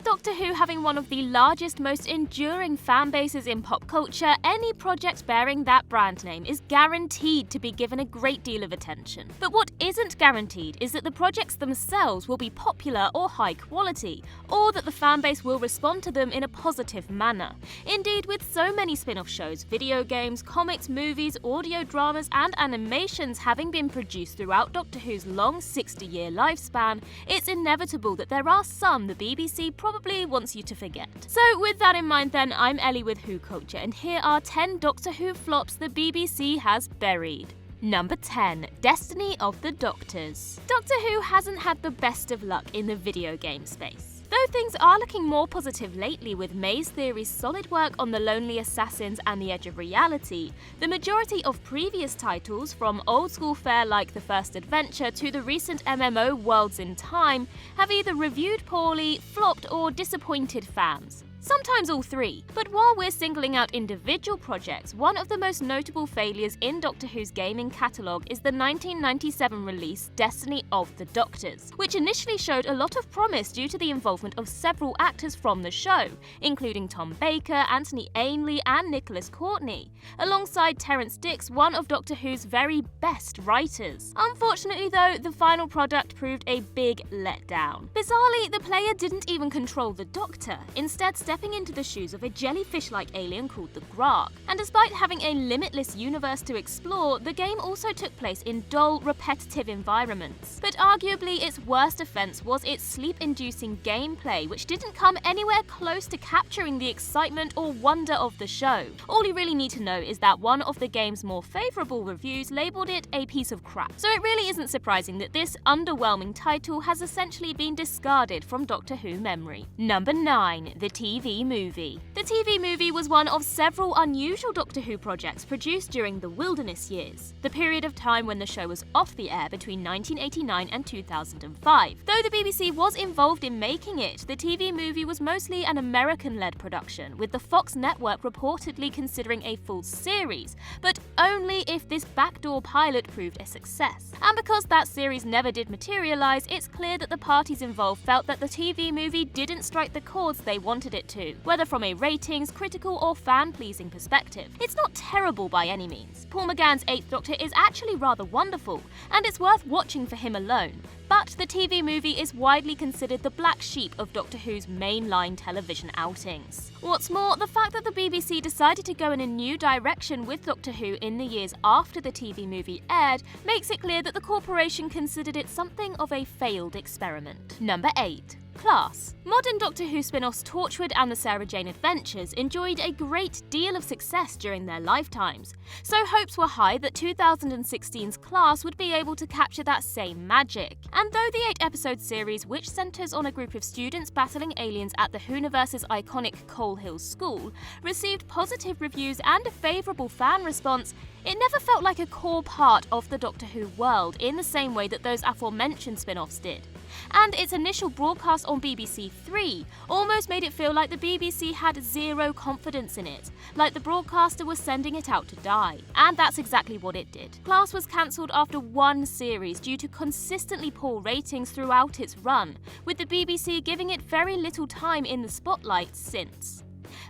With Doctor Who having one of the largest, most enduring fan bases in pop culture, any project bearing that brand name is guaranteed to be given a great deal of attention. But what isn't guaranteed is that the projects themselves will be popular or high quality, or that the fan base will respond to them in a positive manner. Indeed, with so many spin-off shows, video games, comics, movies, audio dramas, and animations having been produced throughout Doctor Who's long 60-year lifespan, it's inevitable that there are some the BBC probably wants you to forget. So with that in mind then, I'm Ellie with Who Culture, and here are 10 Doctor Who flops the BBC has buried. Number 10. Destiny of the Doctors. Doctor Who hasn't had the best of luck in the video game space. Though things are looking more positive lately with May's Theory's solid work on the Lonely Assassins and the Edge of Reality, the majority of previous titles, from old school fare like The First Adventure to the recent MMO Worlds in Time, have either reviewed poorly, flopped, or disappointed fans. Sometimes all three. But while we're singling out individual projects, one of the most notable failures in Doctor Who's gaming catalogue is the 1997 release Destiny of the Doctors, which initially showed a lot of promise due to the involvement of several actors from the show, including Tom Baker, Anthony Ainley, and Nicholas Courtney, alongside Terrance Dicks, one of Doctor Who's very best writers. Unfortunately though, the final product proved a big letdown. Bizarrely, the player didn't even control the Doctor, instead stepping into the shoes of a jellyfish-like alien called the Grark. And despite having a limitless universe to explore, the game also took place in dull, repetitive environments. But arguably its worst offense was its sleep-inducing gameplay, which didn't come anywhere close to capturing the excitement or wonder of the show. All you really need to know is that one of the game's more favourable reviews labelled it a piece of crap. So it really isn't surprising that this underwhelming title has essentially been discarded from Doctor Who memory. Number 9. The TV movie. The TV movie was one of several unusual Doctor Who projects produced during the Wilderness years, the period of time when the show was off the air between 1989 and 2005. Though the BBC was involved in making it, the TV movie was mostly an American-led production, with the Fox network reportedly considering a full series, but only if this backdoor pilot proved a success. And because that series never did materialise, it's clear that the parties involved felt that the TV movie didn't strike the chords they wanted it to, whether from a ratings, critical, or fan-pleasing perspective. It's not terrible by any means. Paul McGann's 8th Doctor is actually rather wonderful, and it's worth watching for him alone. But the TV movie is widely considered the black sheep of Doctor Who's mainline television outings. What's more, the fact that the BBC decided to go in a new direction with Doctor Who in the years after the TV movie aired makes it clear that the corporation considered it something of a failed experiment. Number 8. Class. Modern Doctor Who spin-offs Torchwood and the Sarah Jane Adventures enjoyed a great deal of success during their lifetimes, so hopes were high that 2016's Class would be able to capture that same magic. And though the 8-episode series, which centres on a group of students battling aliens at the Whoniverse's iconic Coal Hill School, received positive reviews and a favourable fan response, it never felt like a core part of the Doctor Who world in the same way that those aforementioned spin-offs did. And its initial broadcast on BBC 3 almost made it feel like the BBC had zero confidence in it, like the broadcaster was sending it out to die. And that's exactly what it did. Class was cancelled after one series due to consistently poor ratings throughout its run, with the BBC giving it very little time in the spotlight since.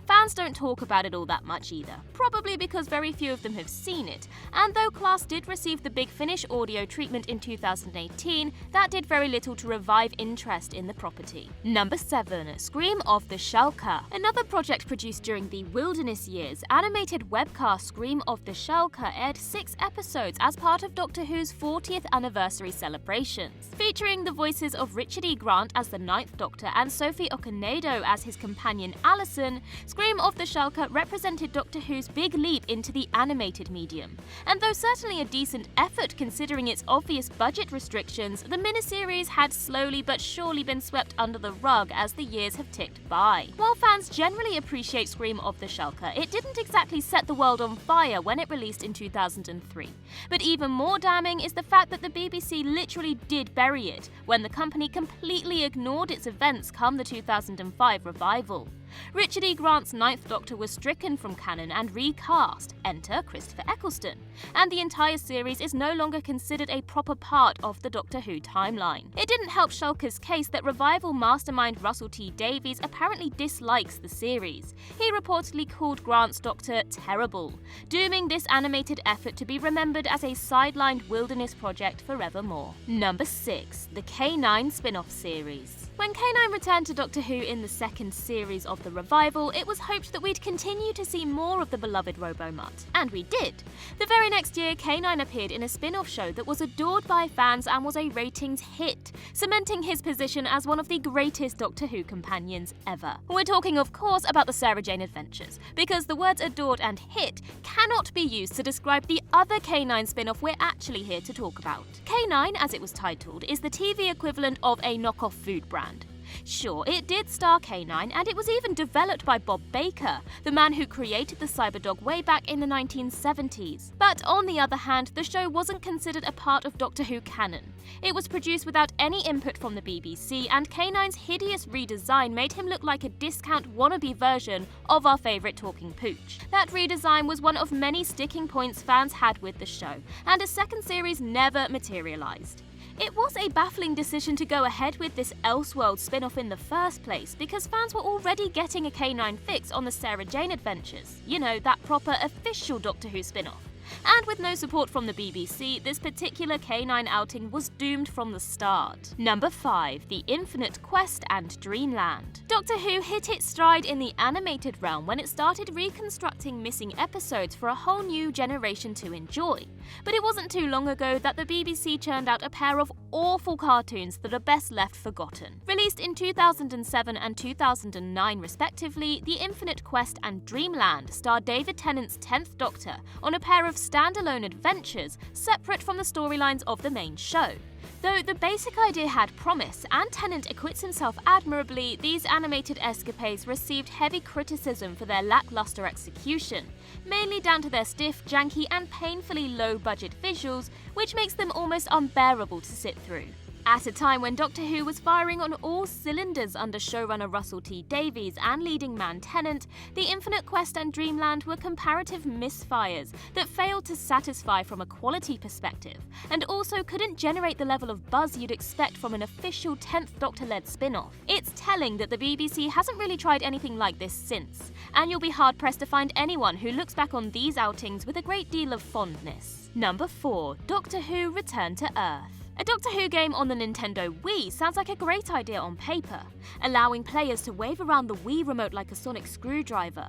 Fans don't talk about it all that much either, probably because very few of them have seen it, and though Class did receive the Big Finish audio treatment in 2018, that did very little to revive interest in the property. Number 7. Scream of the SHALKA. Another project produced during the Wilderness years, animated webcast Scream of the SHALKA aired 6 episodes as part of Doctor Who's 40th anniversary celebrations. Featuring the voices of Richard E. Grant as the 9th Doctor and Sophie Okonedo as his companion Alison, Scream of the SHALKA represented Doctor Who's big leap into the animated medium. And though certainly a decent effort considering its obvious budget restrictions, the miniseries had slowly but surely been swept under the rug as the years have ticked by. While fans generally appreciate Scream of the SHALKA, it didn't exactly set the world on fire when it released in 2003. But even more damning is the fact that the BBC literally did bury it when the company completely ignored its events come the 2005 revival. Richard E. Grant's Ninth Doctor was stricken from canon and recast, enter Christopher Eccleston, and the entire series is no longer considered a proper part of the Doctor Who timeline. It didn't help SHALKA's case that revival mastermind Russell T Davies apparently dislikes the series. He reportedly called Grant's Doctor terrible, dooming this animated effort to be remembered as a sidelined wilderness project forevermore. Number 6. The K9 spin-off series. When K9 returned to Doctor Who in the second series of the revival, it was hoped that we'd continue to see more of the beloved Robomutt, and we did. The very next year, K9 appeared in a spin-off show that was adored by fans and was a ratings hit, cementing his position as one of the greatest Doctor Who companions ever. We're talking, of course, about the Sarah Jane Adventures, because the words adored and hit cannot be used to describe the other K9 spin-off we're actually here to talk about. K9, as it was titled, is the TV equivalent of a knockoff food brand. Sure, it did star K9, and it was even developed by Bob Baker, the man who created the Cyberdog way back in the 1970s. But on the other hand, the show wasn't considered a part of Doctor Who canon. It was produced without any input from the BBC, and K9's hideous redesign made him look like a discount wannabe version of our favourite talking pooch. That redesign was one of many sticking points fans had with the show, and a second series never materialised. It was a baffling decision to go ahead with this Elseworld spin-off in the first place, because fans were already getting a K9 fix on the Sarah Jane Adventures. You know, that proper official Doctor Who spin-off. And with no support from the BBC, this particular K9 outing was doomed from the start. Number 5. The Infinite Quest and Dreamland. Doctor Who hit its stride in the animated realm when it started reconstructing missing episodes for a whole new generation to enjoy. But it wasn't too long ago that the BBC churned out a pair of awful cartoons that are best left forgotten. Released in 2007 and 2009 respectively, The Infinite Quest and Dreamland star David Tennant's 10th Doctor on a pair of standalone adventures separate from the storylines of the main show. Though the basic idea had promise and Tennant acquits himself admirably, these animated escapades received heavy criticism for their lackluster execution, mainly down to their stiff, janky and painfully low-budget visuals, which makes them almost unbearable to sit through. At a time when Doctor Who was firing on all cylinders under showrunner Russell T Davies and leading man Tennant, The Infinite Quest and Dreamland were comparative misfires that failed to satisfy from a quality perspective, and also couldn't generate the level of buzz you'd expect from an official 10th Doctor-led spin-off. It's telling that the BBC hasn't really tried anything like this since, and you'll be hard-pressed to find anyone who looks back on these outings with a great deal of fondness. Number 4. Doctor Who Return to Earth. A Doctor Who game on the Nintendo Wii sounds like a great idea on paper, allowing players to wave around the Wii remote like a sonic screwdriver.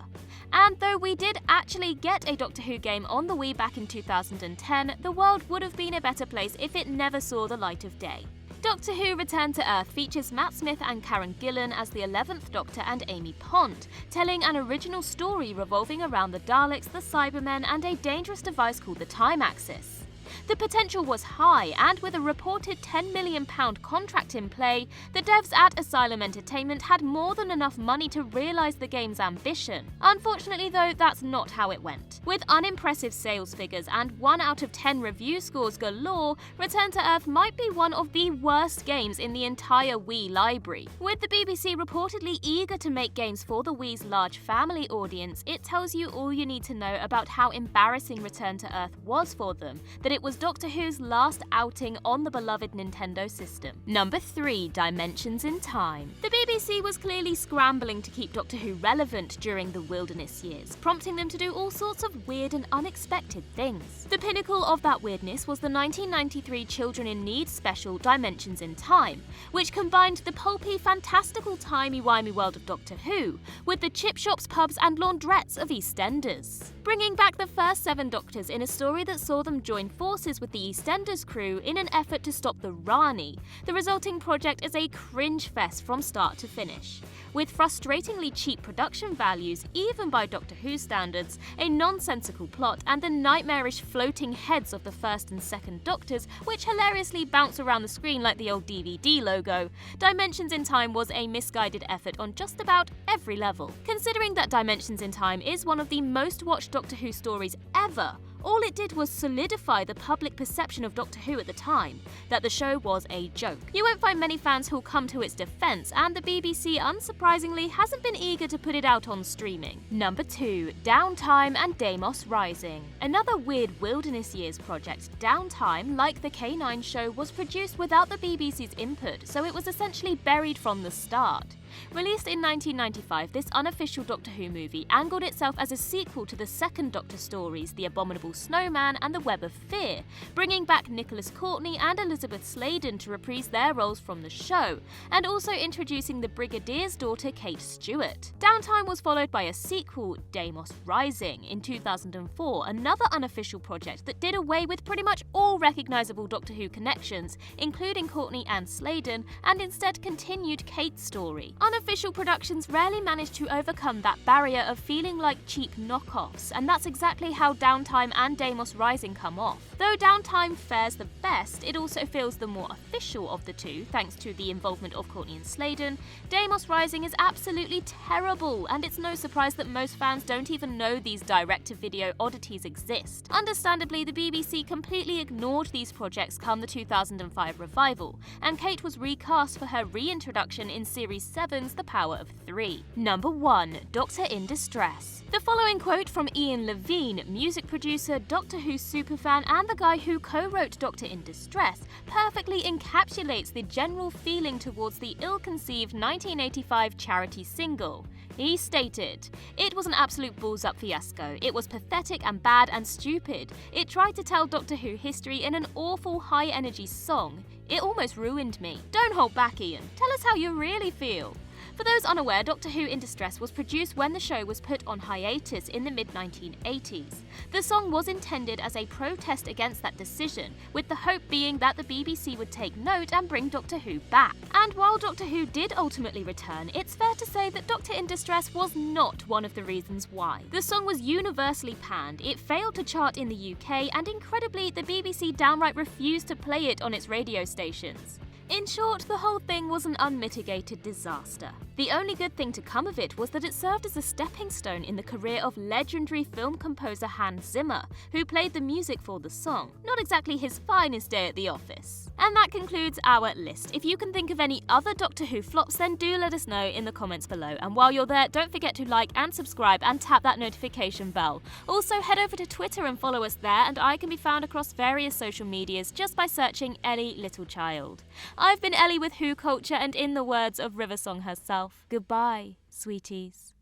And though we did actually get a Doctor Who game on the Wii back in 2010, the world would have been a better place if it never saw the light of day. Doctor Who Return to Earth features Matt Smith and Karen Gillan as the 11th Doctor and Amy Pond, telling an original story revolving around the Daleks, the Cybermen, and a dangerous device called the Time Axis. The potential was high, and with a reported £10 million contract in play, the devs at Asylum Entertainment had more than enough money to realise the game's ambition. Unfortunately though, that's not how it went. With unimpressive sales figures and 1 out of 10 review scores galore, Return to Earth might be one of the worst games in the entire Wii library. With the BBC reportedly eager to make games for the Wii's large family audience, it tells you all you need to know about how embarrassing Return to Earth was for them, that it was Doctor Who's last outing on the beloved Nintendo system. Number 3. Dimensions in Time. The BBC was clearly scrambling to keep Doctor Who relevant during the wilderness years, prompting them to do all sorts of weird and unexpected things. The pinnacle of that weirdness was the 1993 Children in Need special Dimensions in Time, which combined the pulpy, fantastical timey-wimey world of Doctor Who with the chip shops, pubs and laundrettes of EastEnders, bringing back the first 7 Doctors in a story that saw them join forces with the EastEnders crew in an effort to stop the Rani. The resulting project is a cringe fest from start to finish, with frustratingly cheap production values, even by Doctor Who standards, a nonsensical plot, and the nightmarish floating heads of the first and second Doctors, which hilariously bounce around the screen like the old DVD logo. Dimensions in Time was a misguided effort on just about every level. Considering that Dimensions in Time is one of the most watched Doctor Who stories ever, All it did was solidify the public perception of Doctor Who at the time, that the show was a joke. You won't find many fans who'll come to its defense, and the BBC, unsurprisingly, hasn't been eager to put it out on streaming. Number 2. Downtime and DAEMOS Rising. Another weird wilderness years project, Downtime, like the K9 show, was produced without the BBC's input, so it was essentially buried from the start. Released in 1995, this unofficial Doctor Who movie angled itself as a sequel to the second Doctor stories, The Abominable Snowman and The Web of Fear, bringing back Nicholas Courtney and Elizabeth Sladen to reprise their roles from the show, and also introducing the Brigadier's daughter Kate Stewart. Downtime was followed by a sequel, DAEMOS Rising, in 2004, another unofficial project that did away with pretty much all recognisable Doctor Who connections, including Courtney and Sladen, and instead continued Kate's story. Unofficial productions rarely manage to overcome that barrier of feeling like cheap knockoffs, and that's exactly how Downtime and DAEMOS Rising come off. Though Downtime fares the best, it also feels the more official of the two, thanks to the involvement of Courtney and Sladen. DAEMOS Rising is absolutely terrible, and it's no surprise that most fans don't even know these direct-to-video oddities exist. Understandably, the BBC completely ignored these projects come the 2005 revival, and Kate was recast for her reintroduction in Series 7's The Power of Three. Number 1. Doctor in Distress. The following quote from Ian Levine, music producer, Doctor Who superfan, and the guy who co-wrote Doctor in Distress, perfectly encapsulates the general feeling towards the ill-conceived 1985 charity single. He stated, "It was an absolute balls-up fiasco. It was pathetic and bad and stupid. It tried to tell Doctor Who history in an awful high-energy song. It almost ruined me." Don't hold back, Ian. Tell us how you really feel. For those unaware, Doctor Who in Distress was produced when the show was put on hiatus in the mid-1980s. The song was intended as a protest against that decision, with the hope being that the BBC would take note and bring Doctor Who back. And while Doctor Who did ultimately return, it's fair to say that Doctor in Distress was not one of the reasons why. The song was universally panned, it failed to chart in the UK, and incredibly, the BBC downright refused to play it on its radio stations. In short, the whole thing was an unmitigated disaster. The only good thing to come of it was that it served as a stepping stone in the career of legendary film composer Hans Zimmer, who played the music for the song. Not exactly his finest day at the office. And that concludes our list. If you can think of any other Doctor Who flops, then do let us know in the comments below. And while you're there, don't forget to like and subscribe and tap that notification bell. Also, head over to Twitter and follow us there, and I can be found across various social medias just by searching Ellie Littlechild. I've been Ellie with Who Culture, and in the words of Riversong herself, goodbye, sweeties.